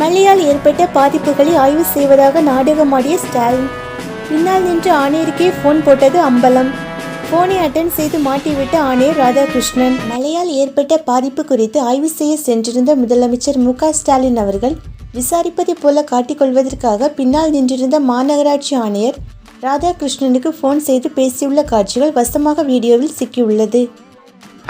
மழையால் ஏற்பட்ட பாதிப்புகளை ஆய்வு செய்வதாக நாடகமாடிய ஸ்டாலின். பின்னால் நின்று ஆணையருக்கே போன் போட்டது அம்பலம். போனை அட்டன் செய்து மாட்டிவிட்ட ஆணையர் ராதாகிருஷ்ணன். மழையால் ஏற்பட்ட பாதிப்பு குறித்து ஆய்வு செய்ய சென்றிருந்த முதலமைச்சர் மு.க.ஸ்டாலின் அவர்கள் விசாரிப்பதை போல காட்டிக்கொள்வதற்காக பின்னால் நின்றிருந்த மாநகராட்சி ஆணையர் ராதாகிருஷ்ணனுக்கு போன் செய்து பேசியுள்ள காட்சிகள் வசமாக வீடியோவில் சிக்கியுள்ளது.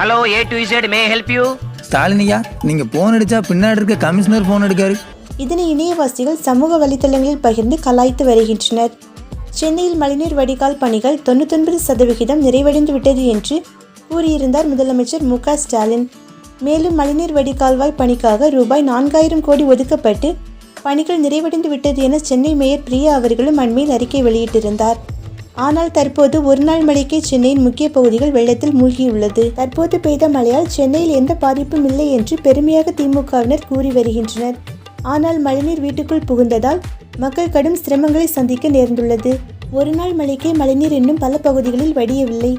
Hello, A to Z, may I help you? ஸ்டாலினியா, நீங்க போன் அடிச்சா பின்னாடி இருக்க கமிஷனர் போன் எடுக்காரு. இதனை இணையவாசிகள் சமூக வலைதளங்களில் பகிர்ந்து கலாய்த்து வருகின்றனர். சென்னையில் மழைநீர் வடிகால் பணிகள் 99% நிறைவடைந்து விட்டது என்று கூறியிருந்தார் முதலமைச்சர் மு.க.ஸ்டாலின். மேலும் மழைநீர் வடிகால்வாய் பணிக்காக ரூபாய் 4000 கோடி ஒதுக்கப்பட்டு பணிகள் நிறைவடைந்து விட்டது என சென்னை மேயர் பிரியா அவர்களும் அண்மையில் அறிக்கை வெளியிட்டிருந்தார். ஆனால் தற்போது ஒரு நாள் மழைக்கே சென்னையின் முக்கிய பகுதிகள் வெள்ளத்தில் மூழ்கியுள்ளது. தற்போது பெய்த மழையால் சென்னையில் எந்த பாதிப்பும் இல்லை என்று பெருமையாக திமுகவினர் கூறி வருகின்றனர். ஆனால் மழைநீர் வீட்டுக்குள் புகுந்ததால் மக்கள் கடும் சிரமங்களை சந்திக்க நேர்ந்துள்ளது. ஒரு நாள் மழைக்கே மழைநீர் இன்னும் பல பகுதிகளில் வடியவில்லை.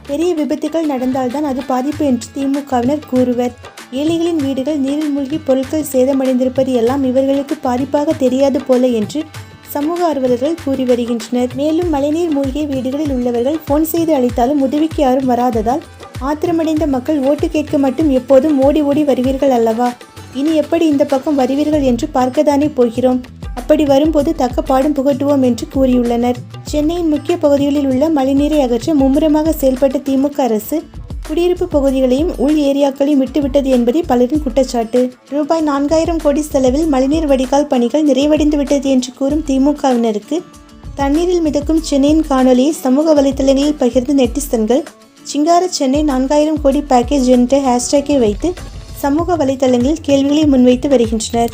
பெரிய விபத்துகள் நடந்தால்தான் அது பாதிப்பு என்று திமுகவினர் கூறுவர். ஏழைகளின் வீடுகள் நீரில் மூழ்கி பொருட்கள் சேதமடைந்திருப்பது எல்லாம் இவர்களுக்கு பாதிப்பாக தெரியாது போல என்று சமூக ஆர்வலர்கள் கூறி வருகின்றனர். மேலும் மழைநீர் மூழ்கிய வீடுகளில் உள்ளவர்கள் போன் செய்து அழைத்தாலும் உதவிக்கு யாரும் வராததால் ஆத்திரமடைந்த மக்கள் ஓட்டு கேட்க மட்டும் எப்போதும் ஓடி ஓடி வருவீர்கள் அல்லவா, இனி எப்படி இந்த பக்கம் வருவீர்கள் என்று பார்க்கத்தானே போகிறோம், அப்படி வரும்போது தக்க பாடும் புகட்டுவோம் என்று கூறியுள்ளனர். சென்னையின் முக்கிய பகுதிகளில் உள்ள மழைநீரை அகற்ற மும்முரமாக செயல்பட்ட திமுக அரசு குடியிருப்பு பகுதிகளையும் உள் ஏரியாக்களையும் விட்டுவிட்டது என்பதே பலரின் குற்றச்சாட்டு. ரூபாய் 4000 கோடி செலவில் மழைநீர் வடிகால் பணிகள் நிறைவடைந்து விட்டது என்று கூறும் திமுகவினருக்கு தண்ணீரில் மிதக்கும் சென்னையின் காணொலியை சமூக வலைதளங்களில் பகிர்ந்து நெட்டிசன்கள் சிங்கார சென்னை 4000 கோடி பேக்கேஜ் என்ற ஹேஷ்டேக்கை வைத்து சமூக வலைதளங்களில் கேள்விகளை முன்வைத்து வருகின்றனர்.